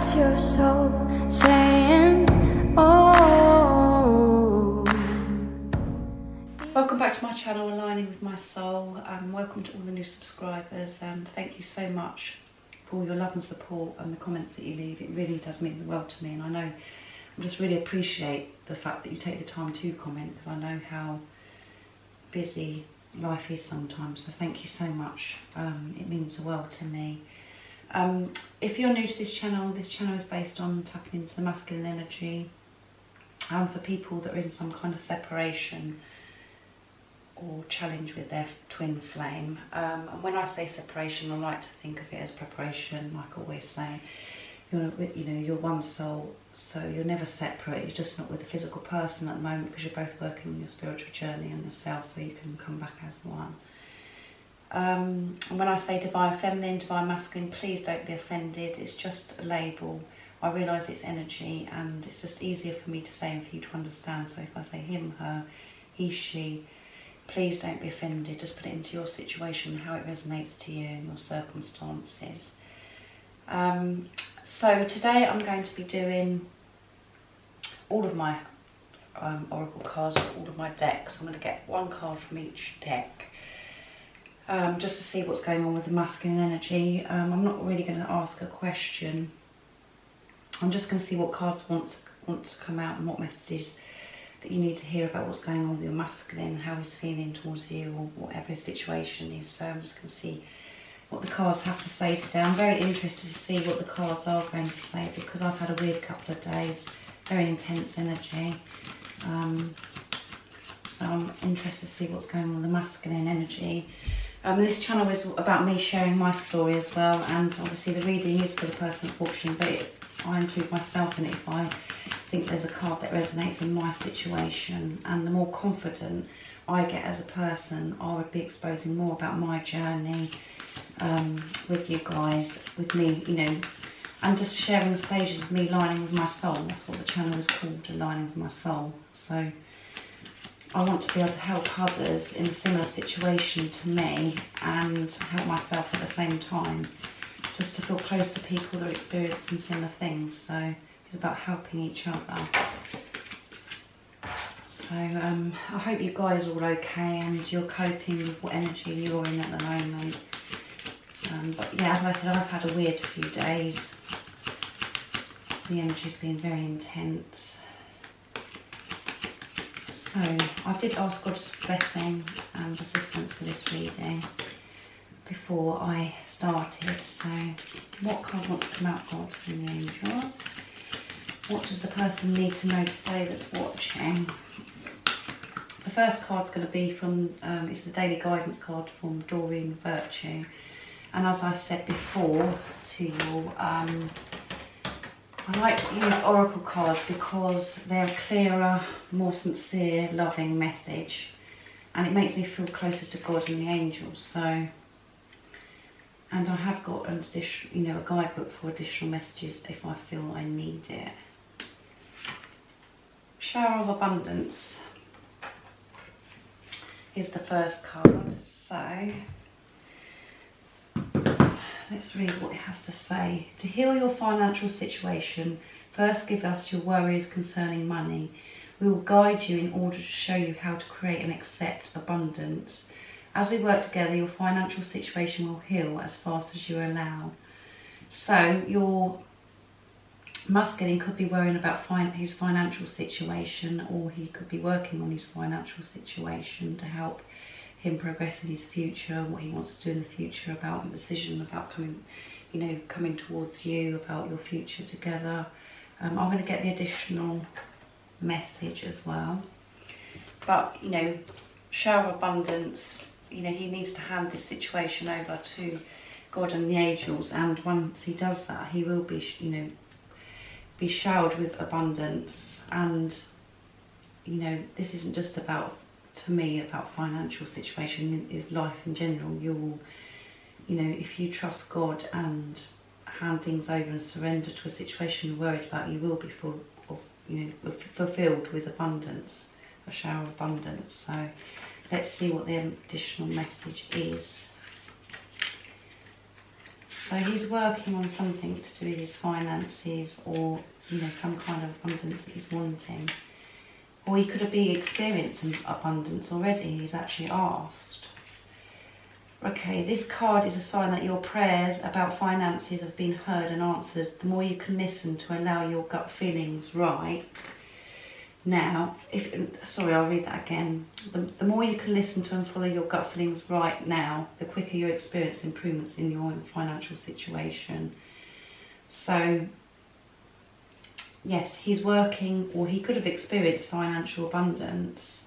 That's your soul saying, oh. Welcome back to my channel, Aligning with My Soul. Welcome to all the new subscribers, and thank you so much for all your love and support and the comments that you leave. It really does mean the world to me, and I know I just really appreciate the fact that you take the time to comment, because I know how busy life is sometimes, so thank you so much. It means the world to me. If you're new to this channel is based on tapping into the masculine energy for people that are in some kind of separation or challenge with their twin flame. And when I say separation, I like to think of it as preparation, like I always say. You're one soul, so you're never separate. You're just not with a physical person at the moment, because you're both working on your spiritual journey and yourself, so you can come back as one. And when I say divine feminine, divine masculine, please don't be offended. It's just a label. I realise it's energy, and it's just easier for me to say and for you to understand. So if I say him, her, he, she, please don't be offended. Just put it into your situation, how it resonates to you and your circumstances. So today I'm going to be doing all of my oracle cards, all of my decks. I'm going to get one card from each deck. Just to see what's going on with the masculine energy. I'm not really going to ask a question. I'm just going to see what cards want to come out and what messages that you need to hear about what's going on with your masculine, how he's feeling towards you, or whatever his situation is. So I'm just going to see what the cards have to say today. I'm very interested to see what the cards are going to say, because I've had a weird couple of days, very intense energy. So I'm interested to see what's going on with the masculine energy. This channel is about me sharing my story as well, and obviously the reading is for the person that's watching, but I include myself in it if I think there's a card that resonates in my situation. And the more confident I get as a person, I would be exposing more about my journey with you guys, with me, and just sharing the stages of me aligning with my soul. That's what the channel is called, Aligning with My Soul. So I want to be able to help others in a similar situation to me, and help myself at the same time, just to feel close to people that are experiencing similar things. So it's about helping each other. So I hope you guys are all okay and you're coping with what energy you're in at the moment. But yeah, as I said, I've had a weird few days. The energy's been very intense. So I did ask God's blessing and assistance for this reading before I started. So what card wants to come out, God, from the angels? What does the person need to know today that's watching? The first card's going to be from, it's the daily guidance card from Doreen Virtue. And as I've said before to you, I like to use oracle cards because they're a clearer, more sincere, loving message, and it makes me feel closer to God and the angels. So, and I have got an additional, a guidebook for additional messages if I feel I need it. Shower of Abundance is the first card. So let's read what it has to say. To heal your financial situation, first give us your worries concerning money. We will guide you in order to show you how to create and accept abundance. As we work together, your financial situation will heal as fast as you allow. So your masculine could be worrying about his financial situation, or he could be working on his financial situation to help him progress in his future, what he wants to do in the future, about a decision about coming towards you, about your future together. I'm going to get the additional message as well. But shower of abundance, he needs to hand this situation over to God and the angels, and once he does that, he will be be showered with abundance. And this isn't just about, to me, about financial situation, is life in general. You'll, if you trust God and hand things over and surrender to a situation you're worried about, you will be fulfilled with abundance, a shower of abundance. So let's see what the additional message is. So he's working on something to do with his finances, or some kind of abundance that he's wanting. Or he could be experiencing abundance already. He's actually asked. Okay, this card is a sign that your prayers about finances have been heard and answered. The more you can listen to allow your gut feelings right. Now, I'll read that again. The more you can listen to and follow your gut feelings right now, the quicker you experience improvements in your financial situation. So, yes, he's working, or he could have experienced financial abundance,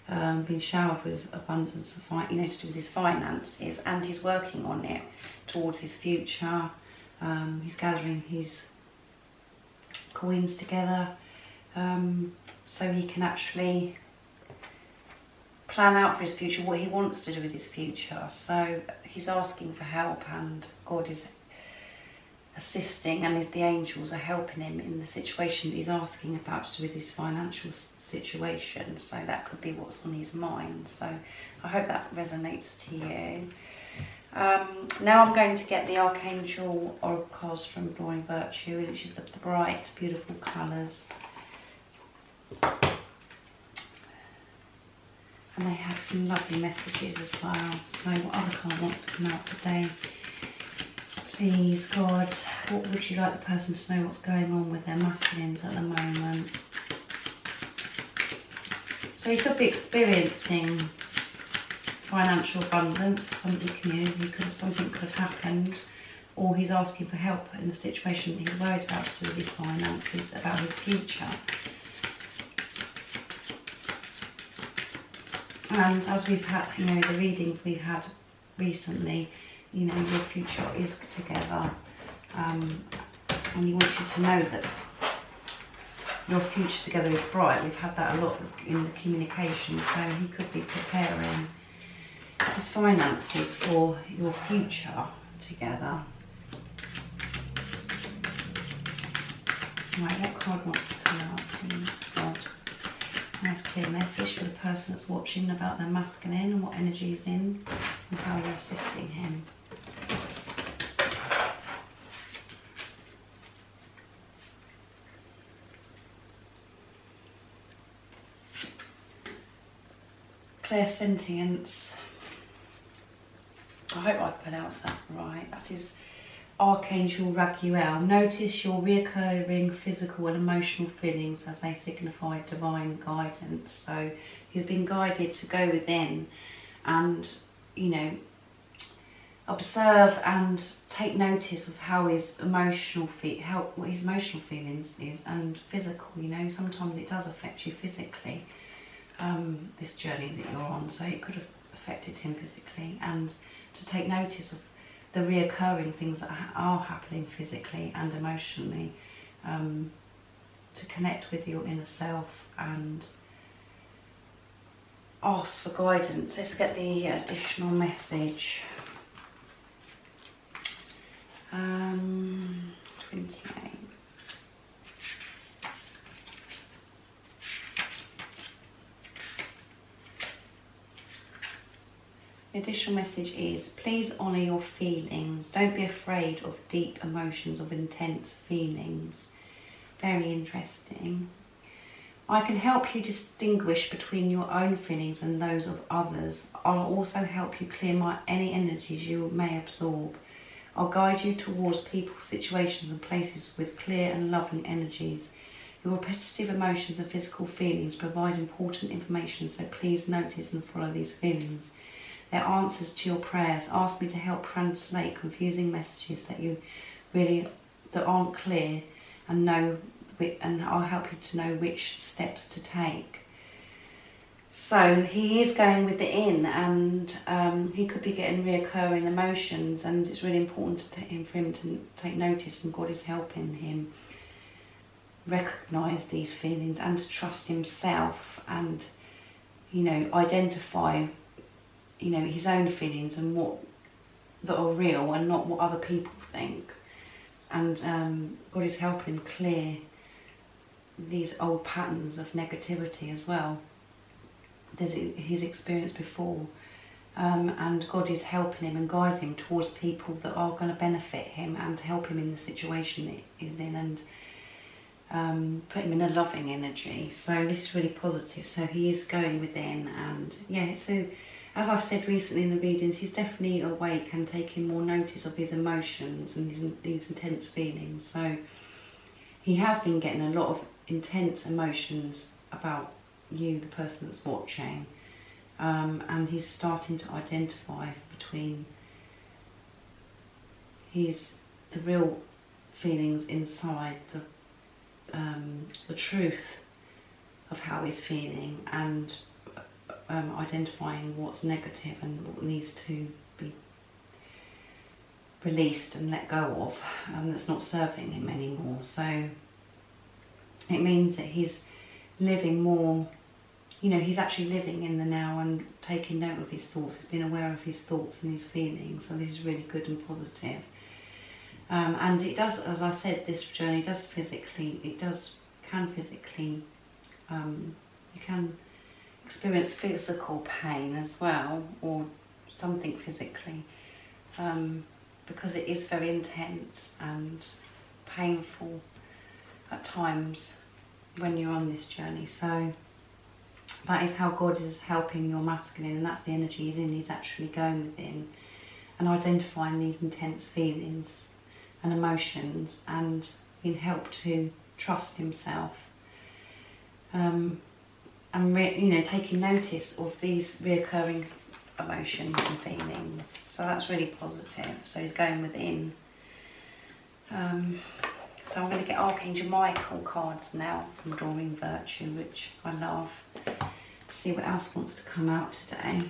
been showered with abundance of, to do with his finances, and he's working on it towards his future. He's gathering his coins together, so he can actually plan out for his future, what he wants to do with his future. So he's asking for help, and God is assisting, and the angels are helping him in the situation that he's asking about to do with his financial situation. So that could be what's on his mind. So I hope that resonates to you. Now I'm going to get the Archangel Oracle cards from Adoring Virtue, which is the bright, beautiful colours. And they have some lovely messages as well. So what other card wants to come out today? Please, God, what would you like the person to know what's going on with their masculines at the moment? So you could be experiencing financial abundance, something new, something could have happened, or he's asking for help in the situation that he's worried about to do with his finances, about his future. And as we've had, the readings we've had recently, your future is together, and he wants you to know that your future together is bright. We've had that a lot in the communication, so he could be preparing his finances for your future together. Right, what card wants to come out, please, God? Nice clear message for the person that's watching about their masculine and what energy is in and how you're assisting him. Clairsentience. I hope I've pronounced that right. That's his Archangel Raguel. Notice your recurring physical and emotional feelings as they signify divine guidance. So he's been guided to go within and, observe and take notice of how his emotional what his emotional feelings is, and physical. Sometimes it does affect you physically. This journey that you're on, so it could have affected him physically, and to take notice of the reoccurring things that are happening physically and emotionally, to connect with your inner self and ask for guidance. Let's get the additional message. 28. The additional message is, please honour your feelings. Don't be afraid of deep emotions, of intense feelings. Very interesting. I can help you distinguish between your own feelings and those of others. I'll also help you clear any energies you may absorb. I'll guide you towards people, situations and places with clear and loving energies. Your repetitive emotions and physical feelings provide important information, so please notice and follow these feelings. They're answers to your prayers. Ask me to help translate confusing messages that aren't clear, and I'll help you to know which steps to take. So he is going with the in, and he could be getting reoccurring emotions, and it's really important for him to take notice, and God is helping him recognise these feelings and to trust himself, and identify his own feelings and what that are real and not what other people think. And God is helping clear these old patterns of negativity as well. There's his experience before, and God is helping him and guiding him towards people that are going to benefit him and help him in the situation he's in, and put him in a loving energy. So this is really positive. So he is going within, and yeah, so as I've said recently in the readings, he's definitely awake and taking more notice of his emotions and these intense feelings. So he has been getting a lot of intense emotions about you, the person that's watching, and he's starting to identify between the real feelings inside, the truth of how he's feeling, and identifying what's negative and what needs to be released and let go of, that's not serving him anymore. So it means that he's living more, he's actually living in the now and taking note of his thoughts. He's been aware of his thoughts and his feelings. So this is really good and positive. And it does, as I said, this journey can physically, you can experience physical pain as well, or something physically, because it is very intense and painful at times when you're on this journey. So that is how God is helping your masculine, and that's the energy he's in. He's actually going within and identifying these intense feelings and emotions, and being helped to trust himself, and taking notice of these reoccurring emotions and feelings. So that's really positive. So he's going within. So I'm going to get Archangel Michael cards now from Drawing Virtue, which I love, to see what else wants to come out today.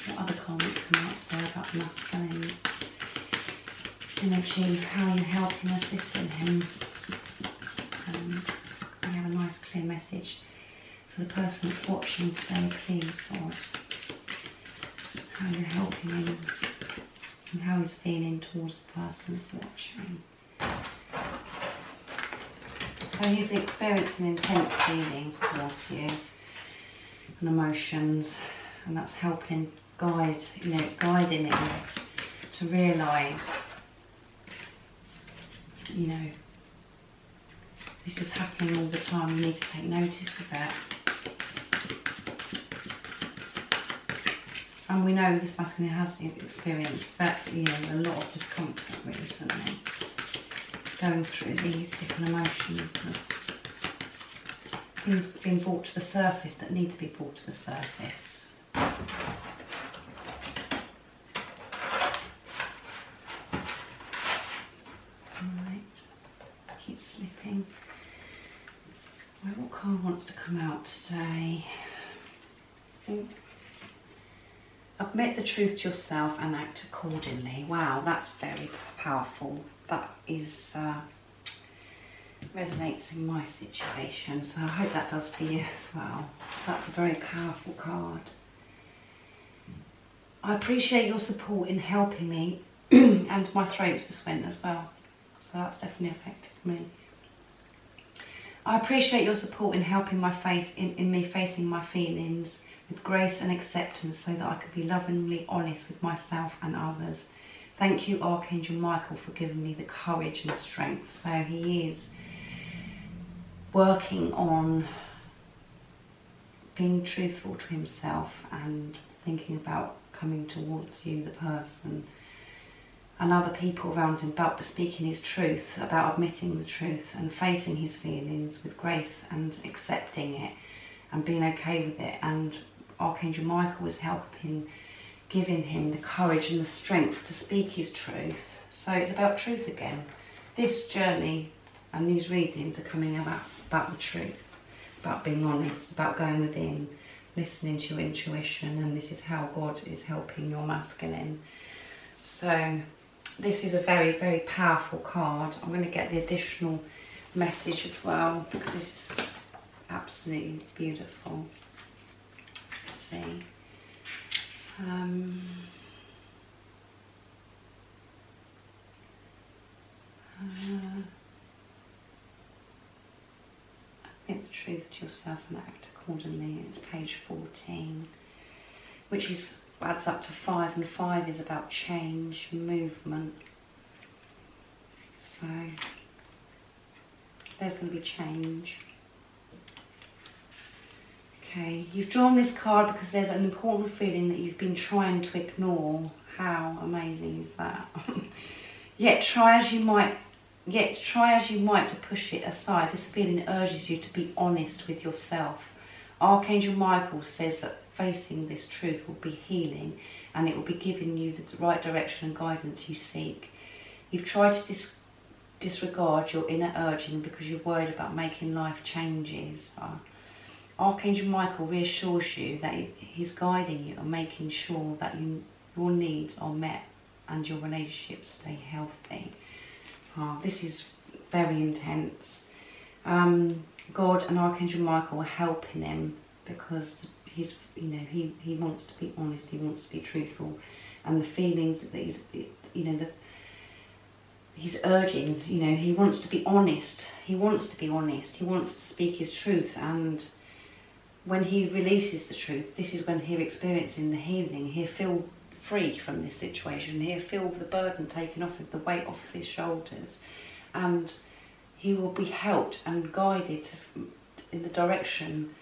What other card wants to come out today about masculine energy, how you're helping, assisting him. We have a nice clear message for the person that's watching today, please, God. How you're helping him and how he's feeling towards the person that's watching. So he's experiencing intense feelings towards you and emotions, and that's helping guide, it's guiding him to realise, this is happening all the time. You need to take notice of that. And we know this masculine has experienced a lot of discomfort recently, going through these different emotions, things being brought to the surface that need to be brought to the surface. Keep slipping. What card wants to come out today? Admit the truth to yourself and act accordingly. Wow, that's very powerful. That is resonates in my situation, so I hope that does for you as well. That's a very powerful card. I appreciate your support in helping me, and my throat just went as well, so that's definitely affected me. I appreciate your support in helping in me facing my feelings with grace and acceptance, so that I could be lovingly honest with myself and others. Thank you, Archangel Michael, for giving me the courage and strength. So he is working on being truthful to himself and thinking about coming towards you, the person, and other people around him, about speaking his truth, about admitting the truth and facing his feelings with grace and accepting it and being okay with it. And Archangel Michael is helping, giving him the courage and the strength to speak his truth. So it's about truth again. This journey and these readings are coming about the truth, about being honest, about going within, listening to your intuition, and this is how God is helping your masculine. So this is a very, very powerful card. I'm going to get the additional message as well, because this is absolutely beautiful. Let's see. Admit the truth to yourself and act accordingly. It's page 14. which adds up to 5, and 5 is about change, movement. So there's going to be change. Okay, you've drawn this card because there's an important feeling that you've been trying to ignore. How amazing is that? Yet try as you might to push it aside. This feeling urges you to be honest with yourself. Archangel Michael says that facing this truth will be healing, and it will be giving you the right direction and guidance you seek. You've tried to disregard your inner urging because you're worried about making life changes. Archangel Michael reassures you that he's guiding you and making sure that your needs are met and your relationships stay healthy. This is very intense. God and Archangel Michael are helping him because he's, he wants to be honest, he wants to be truthful, and the feelings that he's urging, he wants to be honest. He wants to be honest. He wants to speak his truth, and when he releases the truth, this is when he's experiencing the healing. He'll feel free from this situation. He'll feel the burden taken off of the weight off of his shoulders, and he will be helped and guided in the direction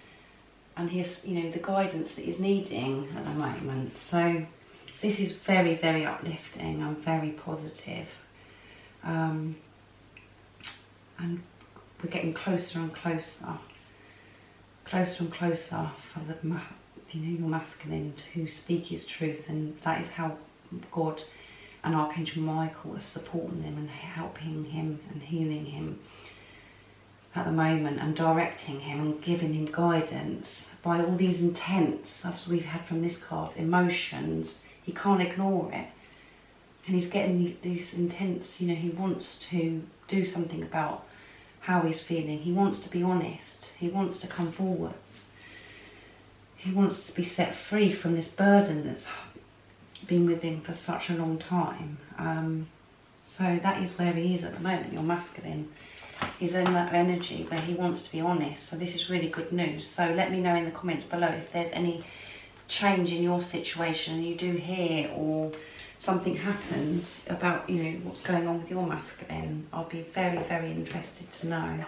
and the guidance that he's needing at the moment. So this is very, very uplifting and very positive. And we're getting closer and closer for your masculine to speak his truth, and that is how God and Archangel Michael are supporting him and helping him and healing him at the moment, and directing him and giving him guidance by all these intense, as we've had from this card, emotions. He can't ignore it, and he's getting these intense, he wants to do something about how he's feeling. He wants to be honest. He wants to come forwards. He wants to be set free from this burden that's been with him for such a long time. So that is where he is at the moment. Your masculine is in that energy where he wants to be honest. So this is really good news. So let me know in the comments below if there's any change in your situation you do hear, or something happens about what's going on with your masculine. I'll be very, very interested to know.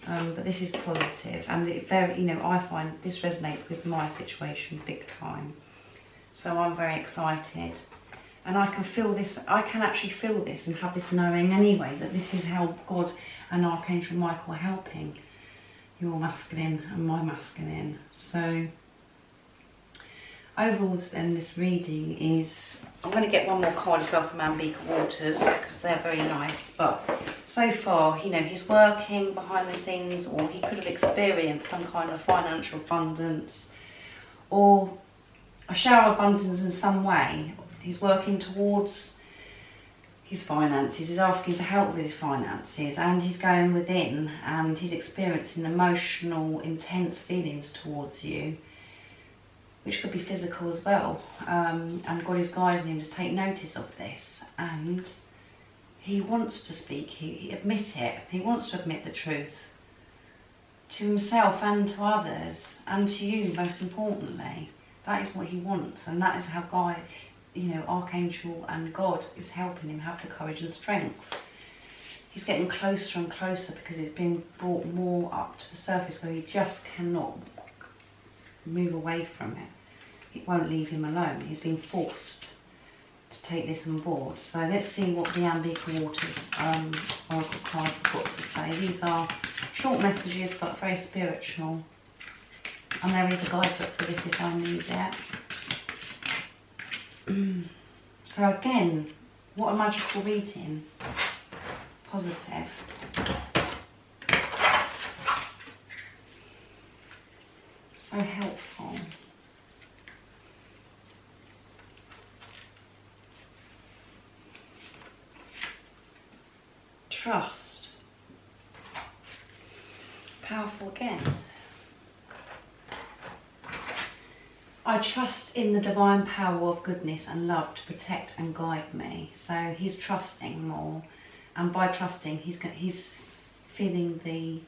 But this is positive, and I find this resonates with my situation big time. So I'm very excited, and I can feel this. I can actually feel this and have this knowing anyway that this is how God and Archangel Michael are helping your masculine and my masculine. So overall then, this reading is, I'm going to get one more card as well from Ambica Waters because they're very nice, but so far, he's working behind the scenes, or he could have experienced some kind of financial abundance or a shower of abundance in some way. He's working towards his finances, he's asking for help with his finances, and he's going within and he's experiencing emotional, intense feelings towards you, which could be physical as well. And God is guiding him to take notice of this, and he wants to speak, he wants to admit the truth to himself and to others, and to you most importantly. That is what he wants, and that is how Archangel and God is helping him have the courage and strength. He's getting closer and closer because it's been brought more up to the surface where he just cannot move away from it. It won't leave him alone. He's been forced to take this on board. So let's see what the Ambica Waters Oracle cards have got to say. These are short messages but very spiritual. And there is a guidebook for this if I need it. So again, what a magical reading. Positive. So helpful. Trust. Powerful again. I trust in the divine power of goodness and love to protect and guide me. So he's trusting more, and by trusting, he's feeling the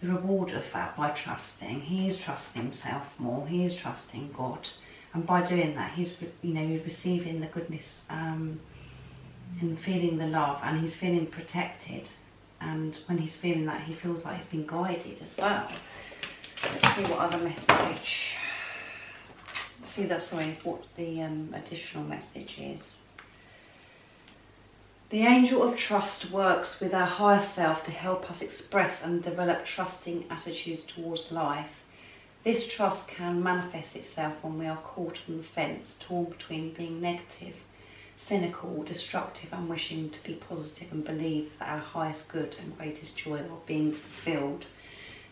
the reward of that by trusting. He is trusting himself more. He is trusting God, and by doing that, he's receiving the goodness and feeling the love, and he's feeling protected. And when he's feeling that, he feels like he's been guided as well. Let's see what other message. What the additional message is. The angel of trust works with our higher self to help us express and develop trusting attitudes towards life. This trust can manifest itself when we are caught on the fence, torn between being negative, cynical, destructive, and wishing to be positive and believe that our highest good and greatest joy are being fulfilled.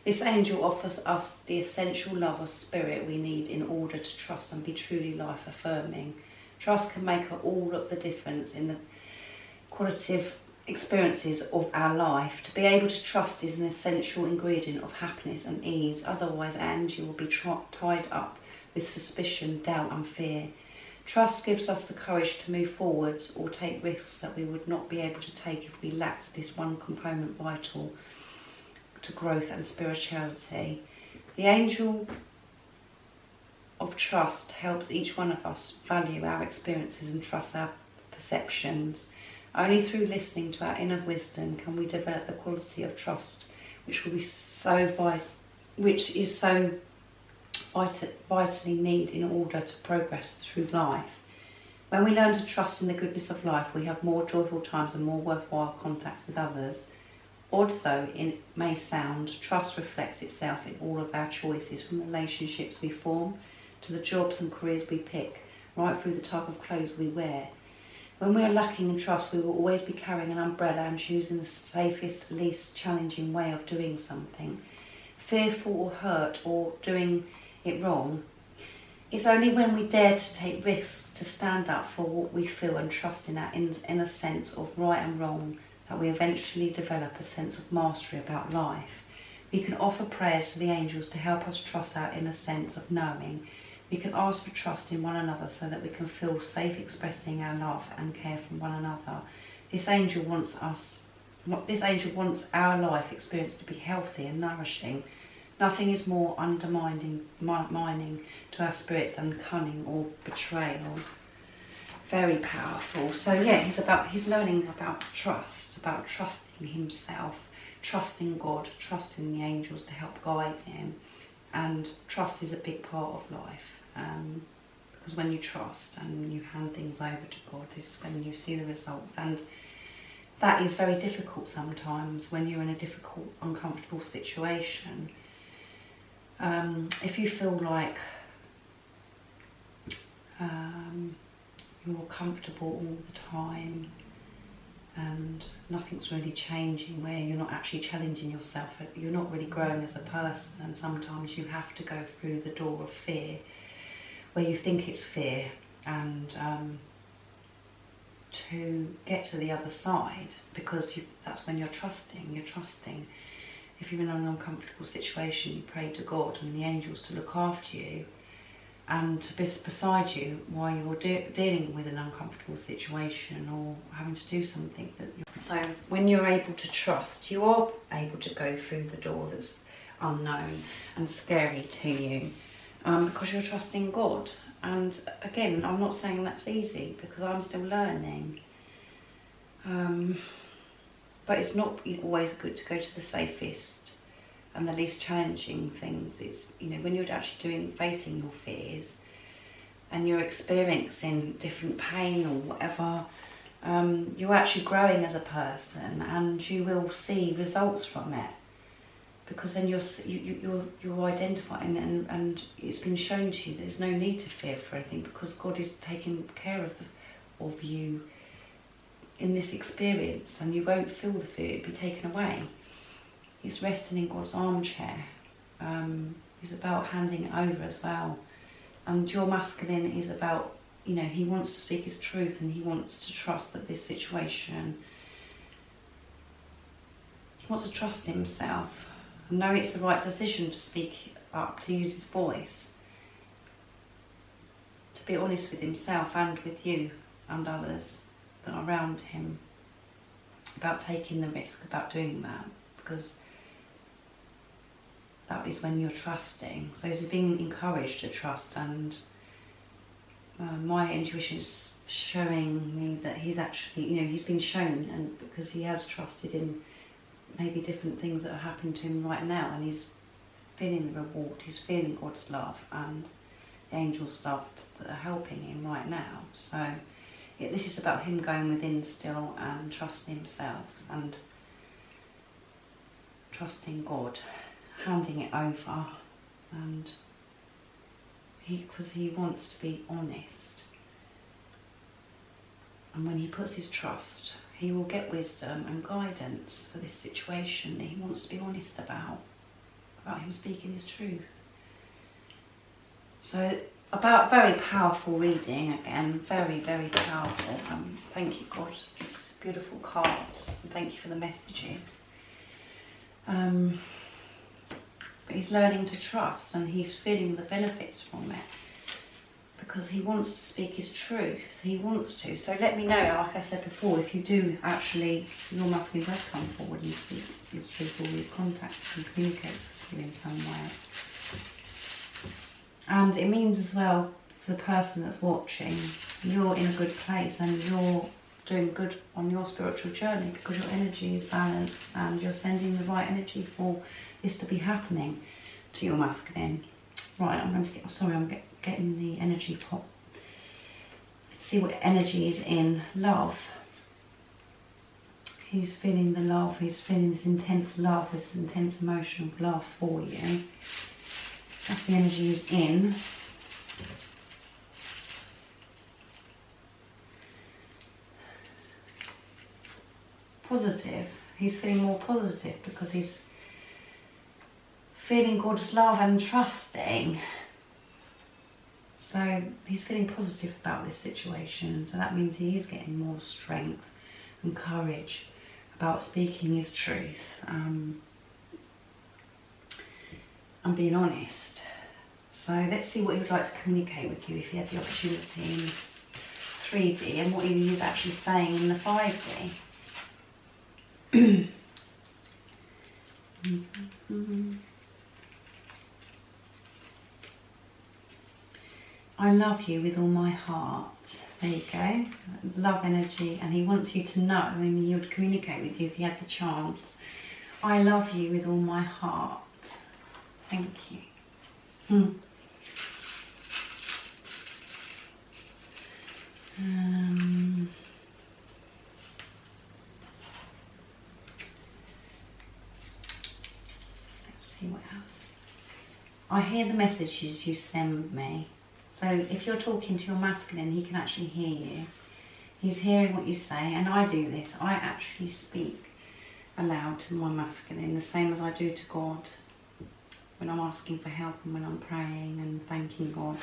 This angel offers us the essential love of spirit we need in order to trust and be truly life-affirming. Trust can make all of the difference in the qualitative experiences of our life. To be able to trust is an essential ingredient of happiness and ease. Otherwise, our energy will be tied up with suspicion, doubt, and fear. Trust gives us the courage to move forwards or take risks that we would not be able to take if we lacked this one component vital to growth and spirituality. The angel of trust helps each one of us value our experiences and trust our perceptions. Only through listening to our inner wisdom can we develop the quality of trust which is so vitally needed in order to progress through life. When we learn to trust in the goodness of life, we have more joyful times and more worthwhile contacts with others. Odd though it may sound, trust reflects itself in all of our choices, from the relationships we form to the jobs and careers we pick, right through the type of clothes we wear. When we are lacking in trust, we will always be carrying an umbrella and choosing the safest, least challenging way of doing something, fearful or hurt or doing it wrong. It's only when we dare to take risks, to stand up for what we feel and trust in our inner sense of right and wrong, that we eventually develop a sense of mastery about life. We can offer prayers to the angels to help us trust our inner sense of knowing. We can ask for trust in one another so that we can feel safe expressing our love and care from one another. This angel wants our life experience to be healthy and nourishing. Nothing is more undermining to our spirits than cunning or betrayal. Very powerful. So yeah, he's learning about trust, about trusting himself, trusting God, trusting the angels to help guide him. And trust is a big part of life, because when you trust and you hand things over to God, this is when you see the results. And that is very difficult sometimes when you're in a difficult, uncomfortable situation. If you feel like you're comfortable all the time and nothing's really changing, where you're not actually challenging yourself, you're not really growing as a person, and sometimes you have to go through the door of fear, where you think it's fear, and to get to the other side, because that's when you're trusting. If you're in an uncomfortable situation, you pray to God and the angels to look after you and to be beside you while you're dealing with an uncomfortable situation or having to do something. So when you're able to trust, you are able to go through the door that's unknown and scary to you, because you're trusting God. And again, I'm not saying that's easy, because I'm still learning. But it's not always good to go to the safest and the least challenging things. It's, when you're actually facing your fears and you're experiencing different pain or whatever, you're actually growing as a person, and you will see results from it, because then you're identifying, and it's been shown to you there's no need to fear for anything, because God is taking care of you in this experience, and you won't feel the fear, it'll be taken away. It's resting in God's armchair. It's about handing it over as well. And your masculine is about, he wants to speak his truth, and he wants to trust that this situation, he wants to trust himself and know it's the right decision to speak up, to use his voice, to be honest with himself and with you and others that are around him, about taking the risk, about doing that, because that is when you're trusting. So he's being encouraged to trust, and my intuition is showing me that he's actually, he's been shown, and because he has trusted in maybe different things that are happening to him right now, and he's feeling the reward, he's feeling God's love and the angels' love that are helping him right now. So this is about him going within still and trusting himself and trusting God, handing it over, and because he wants to be honest. And when he puts his trust, he will get wisdom and guidance for this situation that he wants to be honest about him speaking his truth. So about very powerful reading again, very, very powerful. Thank you, God, for these beautiful cards, and thank you for the messages. But he's learning to trust, and he's feeling the benefits from it because he wants to speak his truth. He wants to. So let me know, like I said before, if you do actually, your masculine does come forward and speak his truth, or he contacts and communicates with you in some way. And it means as well, for the person that's watching, you're in a good place and you're doing good on your spiritual journey because your energy is balanced and you're sending the right energy for this to be happening to your masculine. Right, I'm going to get, sorry, I'm getting the energy pot. Let's see what energy is in love. He's feeling the love, he's feeling this intense love, this intense emotional love for you. That's the energy he's in. Positive. He's feeling more positive because he's feeling God's love and trusting. So he's feeling positive about this situation. So that means he is getting more strength and courage about speaking his truth and being honest. So let's see what he would like to communicate with you if you had the opportunity in 3D, and what he is actually saying in the 5D. I love you with all my heart. There you go. Love energy, and he wants you to know, and he would communicate with you if he had the chance. I love you with all my heart. Thank you. Let's see what else. I hear the messages you send me. So if you're talking to your masculine, he can actually hear you. He's hearing what you say, and I do this. I actually speak aloud to my masculine, the same as I do to God. When I'm asking for help and when I'm praying and thanking God,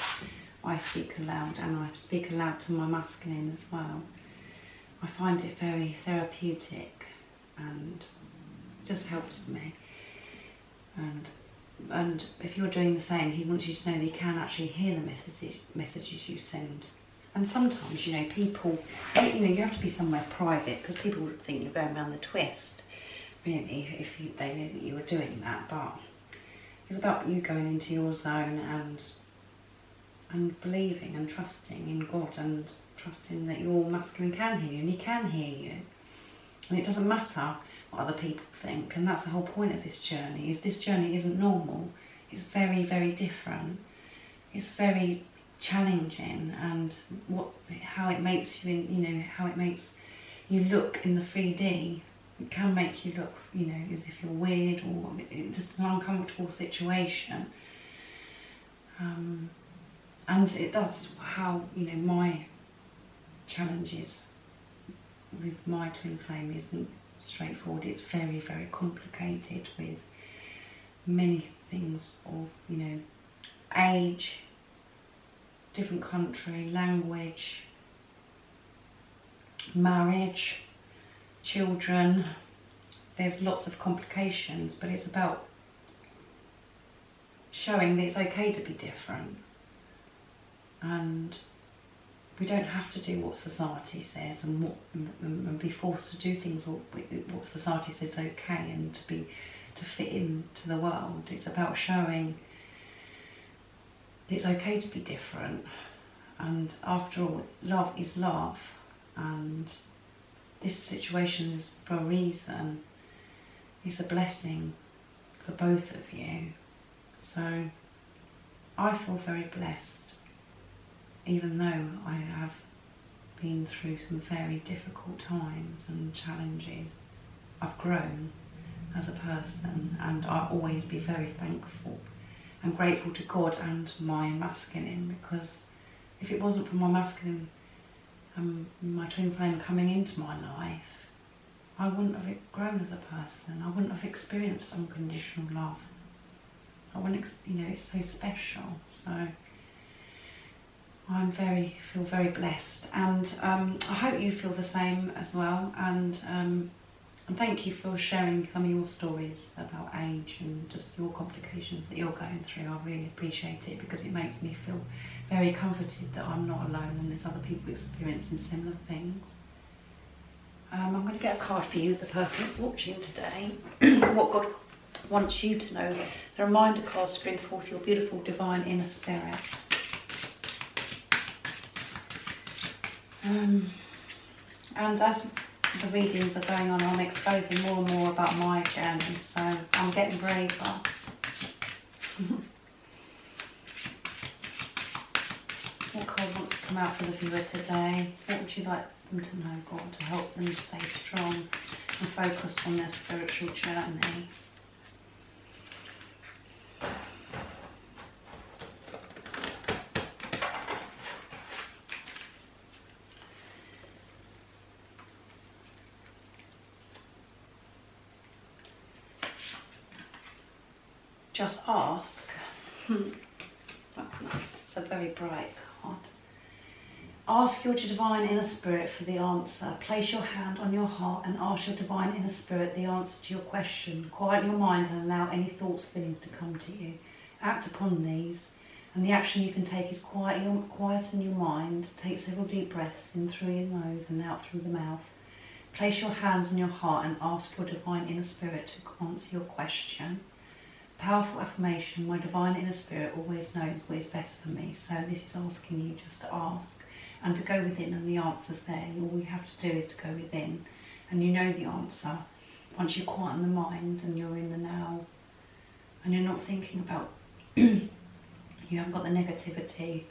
I speak aloud, and I speak aloud to my masculine as well. I find it very therapeutic and just helps me. And if you're doing the same, he wants you to know that he can actually hear the messages you send. And sometimes, people, you have to be somewhere private because people would think you're going around the twist, really, if they knew that you were doing that. But it's about you going into your zone and believing and trusting in God and trusting that your masculine can hear you, and he can hear you. And it doesn't matter what other people think, and that's the whole point of this journey, is this journey isn't normal. It's very, very different. It's very challenging, and how it makes you, how it makes you look in the 3D. It can make you look, as if you're weird or just an uncomfortable situation. And that's how, my challenges with my twin flame isn't straightforward. It's very, very complicated with many things of, age, different country, language, marriage, children. There's lots of complications, but it's about showing that it's okay to be different, and we don't have to do what society says and be forced to do things or what society says is okay, and to be to fit into the world. It's about showing it's okay to be different, and after all, love is love, and this situation is for a reason. It's a blessing for both of you. So I feel very blessed, even though I have been through some very difficult times and challenges. I've grown as a person, and I'll always be very thankful and grateful to God and my masculine, because if it wasn't for my masculine, my twin flame coming into my life, I wouldn't have grown as a person. I wouldn't have experienced unconditional love. I wouldn't, it's so special. So I feel very blessed, and I hope you feel the same as well. And thank you for sharing some of your stories about age and just your complications that you're going through. I really appreciate it, because it makes me feel very comforted that I'm not alone and there's other people experiencing similar things. I'm going to get a card for you, the person that's watching today. What God wants you to know. The reminder cards to bring forth your beautiful divine inner spirit. And as the readings are going on, I'm exposing more and more about my journey, so I'm getting braver. What card wants to come out for the viewer today? What would you like them to know, God, to help them stay strong and focused on their spiritual journey? Just ask. That's nice. It's a very bright card. Ask your divine inner spirit for the answer. Place your hand on your heart and ask your divine inner spirit the answer to your question. Quiet your mind and allow any thoughts, feelings to come to you. Act upon these, and the action you can take is quieten your mind. Take several deep breaths in through your nose and out through the mouth. Place your hands on your heart and ask your divine inner spirit to answer your question. Powerful affirmation: my divine inner spirit always knows what is best for me. So this is asking you just to ask and to go within, and the answer's there. All you have to do is to go within, and you know the answer. Once you quieten the mind and you're in the now, and you're not thinking about, you haven't got the negativity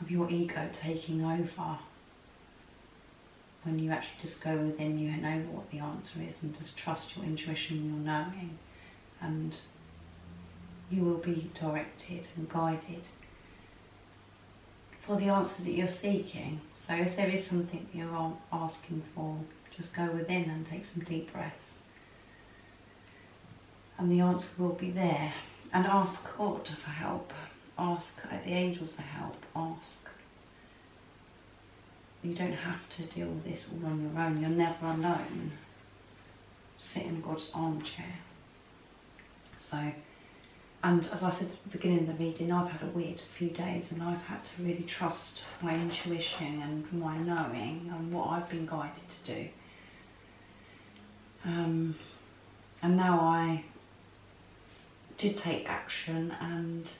of your ego taking over. When you actually just go within, you know what the answer is, and just trust your intuition, your knowing, and you will be directed and guided for the answer that you're seeking. So if there is something that you're asking for, just go within and take some deep breaths, and the answer will be there. And ask God for help. Ask the angels for help. Ask. You don't have to deal with this all on your own. You're never alone. Sit in God's armchair. So, and as I said at the beginning of the reading, I've had a weird few days, and I've had to really trust my intuition and my knowing and what I've been guided to do. And now I did take action, and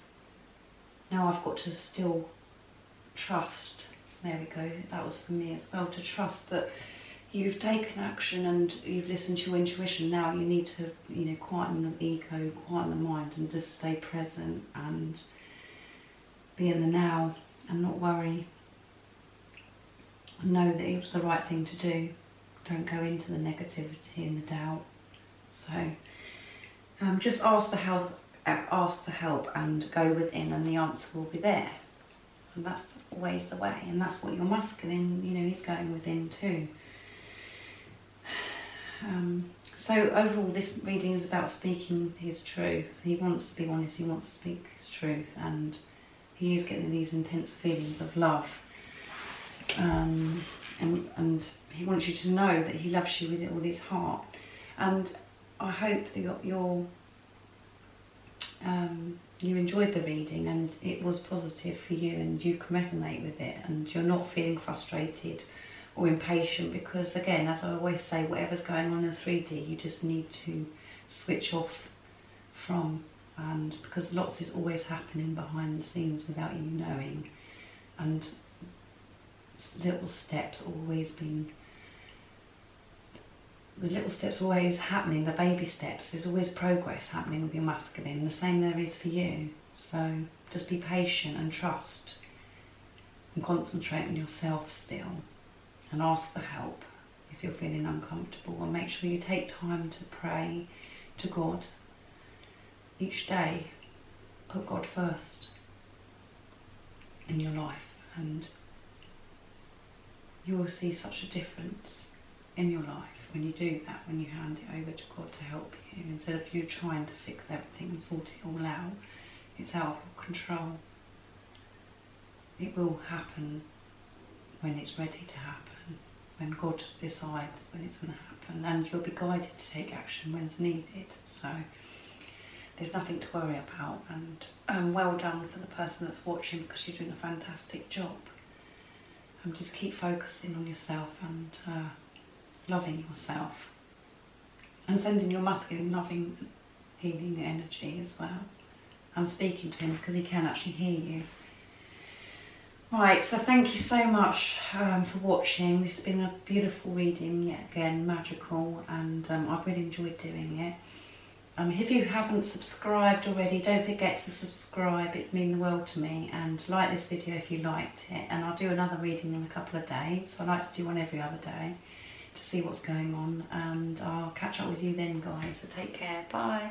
now I've got to still trust. There we go. That was for me as well, to trust that you've taken action and you've listened to your intuition. Now you need to, quieten the ego, quieten the mind, and just stay present and be in the now and not worry. And know that it was the right thing to do. Don't go into the negativity and the doubt. So just ask for help and go within, and the answer will be there. And that's always the way, and that's what your masculine, he's going within too. So overall, this reading is about speaking his truth. He wants to be honest, he wants to speak his truth, and he is getting these intense feelings of love. And he wants you to know that he loves you with all his heart. And I hope that you enjoyed the reading and it was positive for you, and you can resonate with it, and you're not feeling frustrated or impatient, because again, as I always say, whatever's going on in 3D, you just need to switch off from, and because lots is always happening behind the scenes without you knowing, and little steps always been, the little steps always happening, the baby steps, there's always progress happening with your masculine, the same there is for you. So just be patient and trust and concentrate on yourself still, and ask for help if you're feeling uncomfortable, and make sure you take time to pray to God each day. Put God first in your life, and you will see such a difference in your life when you do that, when you hand it over to God to help you, instead of you trying to fix everything and sort it all out. It's out of your control. It will happen when it's ready to happen, when God decides when it's going to happen, and you'll be guided to take action when it's needed. So there's nothing to worry about, and well done for the person that's watching, because you're doing a fantastic job. Just keep focusing on yourself and loving yourself, and sending your masculine loving, healing energy as well, and speaking to him, because he can actually hear you. Right, so thank you so much for watching. This has been a beautiful reading, yet again magical, and I've really enjoyed doing it. If you haven't subscribed already, don't forget to subscribe, it'd mean the world to me, and like this video if you liked it, and I'll do another reading in a couple of days. I like to do one every other day to see what's going on, and I'll catch up with you then, guys, so take care, bye.